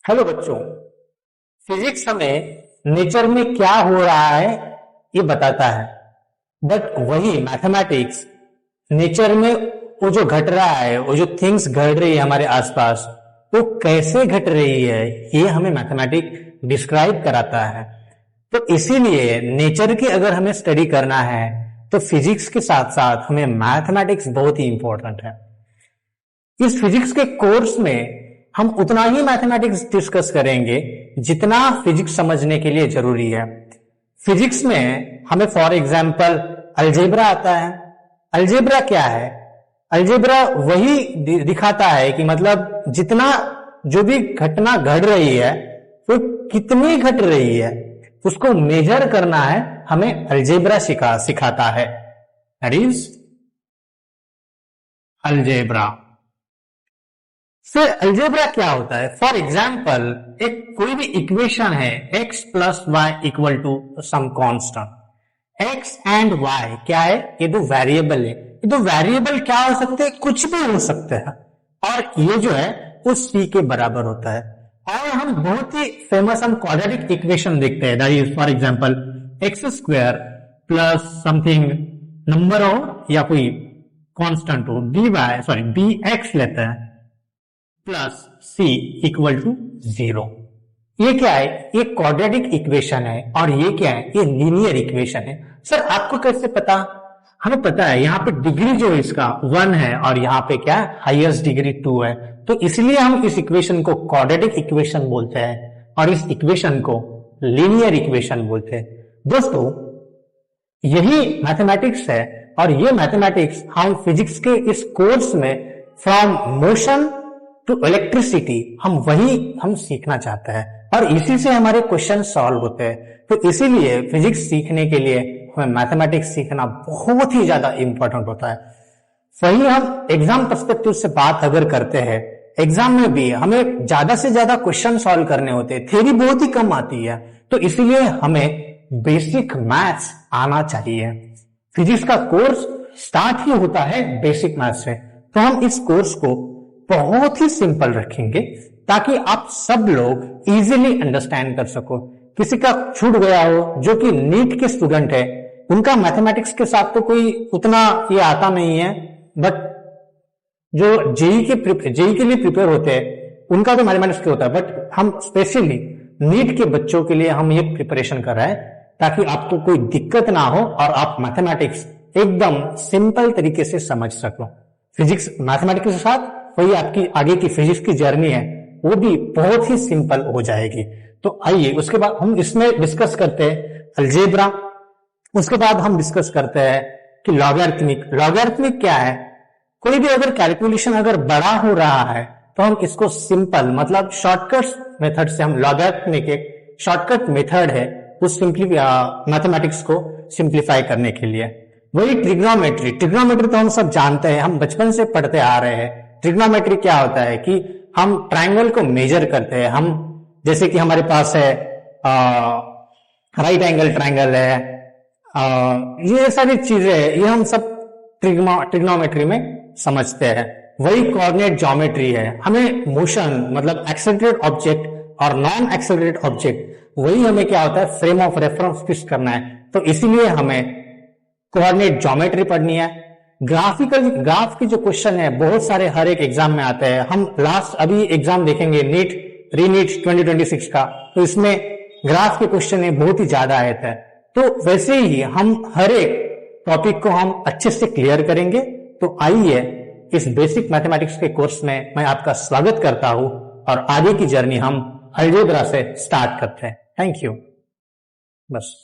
Hello बच्चों, physics हमें nature में क्या हो रहा है ये बताता है, बट वही मैथमेटिक्स नेचर में वो जो घट रहा है, वो जो थिंग्स घट रही है हमारे आसपास, वो कैसे घट रही है ये हमें मैथमेटिक्स डिस्क्राइब कराता है। तो इसीलिए नेचर की अगर हमें स्टडी करना है तो फिजिक्स के साथ साथ हमें मैथमेटिक्स बहुत ही इंपॉर्टेंट है। इस फिजिक्स के कोर्स में हम उतना ही मैथमेटिक्स डिस्कस करेंगे जितना फिजिक्स समझने के लिए जरूरी है। फिजिक्स में हमें फॉर एग्जांपल अलजेब्रा आता है। अलजेब्रा क्या है? अलजेब्रा वही दिखाता है कि मतलब जितना जो भी घटना घट रही है वो कितनी घट रही है, उसको मेजर करना है, हमें अलजेब्रा सिखाता है। That is algebra. फिर अलजेब्रा क्या होता है? फॉर एग्जाम्पल एक कोई भी इक्वेशन है x plus y equal to some constant. x and y क्या है? ये दो वेरिएबल है। ये दो वेरिएबल क्या हो सकते हैं? कुछ भी हो सकते हैं, और ये जो है वो c के बराबर होता है। और हम बहुत ही फेमस हम क्वाड्रेटिक इक्वेशन देखते हैं, that is for example x square plus something number हो या कोई कांस्टेंट हो, बी एक्स लेते हैं प्लस सी इक्वल टू 0। ये क्या है? ये क्वाड्रेटिक इक्वेशन है। और ये क्या है? ये लीनियर इक्वेशन है। सर आपको कैसे पता? हमें पता है यहाँ पे डिग्री जो इसका 1 है और यहाँ पे क्या है? हाईएस्ट डिग्री 2 है। तो इसलिए हम इस इक्वेशन को क्वाड्रेटिक इक्वेशन बोलते हैं और इस इक्वेशन को लीनियर इक्वेशन बोलते हैं। दोस्तों यही मैथमेटिक्स है, और ये मैथमेटिक्स हम फिजिक्स के इस कोर्स में फ्रॉम मोशन टू इलेक्ट्रिसिटी हम सीखना चाहते हैं, और इसी से हमारे क्वेश्चन सॉल्व होते हैं। तो इसीलिए फिजिक्स सीखने के लिए हमें मैथमेटिक्स सीखना बहुत ही ज्यादा इंपॉर्टेंट होता है। वही हम एग्जाम पर्सपेक्टिव से बात अगर करते हैं, एग्जाम में भी हमें ज्यादा से ज्यादा क्वेश्चन सॉल्व करने होते हैं, थ्योरी बहुत ही कम आती है। तो इसीलिए हमें बेसिक मैथ्स आना चाहिए। फिजिक्स का कोर्स स्टार्ट ही होता है बेसिक मैथ्स से। तो हम इस कोर्स को बहुत ही सिंपल रखेंगे ताकि आप सब लोग इजीली अंडरस्टैंड कर सको। किसी का छूट गया हो जो कि नीट के स्टूडेंट है, उनका मैथमेटिक्स के साथ तो कोई उतना ये आता नहीं है, बट जो जेई के लिए प्रिपेयर होते हैं उनका तो मैथमेटिक्स के होता है। बट हम स्पेशली नीट के बच्चों के लिए हम ये प्रिपरेशन कर रहे हैं ताकि आपको कोई दिक्कत ना हो और आप मैथमेटिक्स एकदम सिंपल तरीके से समझ सको। फिजिक्स मैथमेटिक्स के साथ वही आपकी आगे की फिजिक्स की जर्नी है, वो भी बहुत ही सिंपल हो जाएगी। तो आइए उसके बाद हम इसमें डिस्कस करते हैं अलजेब्रा। उसके बाद हम डिस्कस करते हैं कि लॉगरिथमिक। लॉगरिथमिक क्या है? कोई भी अगर कैलकुलेशन अगर बड़ा हो रहा है तो हम इसको सिंपल मतलब शॉर्टकट मेथड से, हम लॉगरिथमिक एक शॉर्टकट मेथड है उस मैथमेटिक्स को सिंप्लीफाई करने के लिए। वही ट्रिग्नोमेट्री। ट्रिग्नोमेट्री तो हम सब जानते हैं, हम बचपन से पढ़ते आ रहे हैं। ट्रिग्नोमेट्री क्या होता है कि हम ट्रायंगल को मेजर करते हैं। हम जैसे कि हमारे पास है राइट एंगल ट्रायंगल है, ये सारी चीजें ये हम सब ट्रिग्नोमेट्री में समझते हैं। वही कोऑर्डिनेट ज्योमेट्री है। हमें मोशन मतलब एक्सेलरेटेड ऑब्जेक्ट और नॉन एक्सेलरेटेड ऑब्जेक्ट, वही हमें क्या होता है? फ्रेम ऑफ रेफरेंस फिक्स करना है। तो इसीलिए हमें कोऑर्डिनेट ज्योमेट्री पढ़नी है। ग्राफ की जो क्वेश्चन है बहुत सारे हर एक एग्जाम में आते हैं। हम लास्ट अभी एग्जाम देखेंगे रीनीट 2026 का, तो इसमें ग्राफ के क्वेश्चन है बहुत ही ज्यादा आए थे। तो वैसे ही हम हर एक टॉपिक को हम अच्छे से क्लियर करेंगे। तो आइए इस बेसिक मैथमेटिक्स के कोर्स में मैं आपका स्वागत करता हूं और आगे की जर्नी हम अलजेब्रा से स्टार्ट करते हैं। Thank you. बस।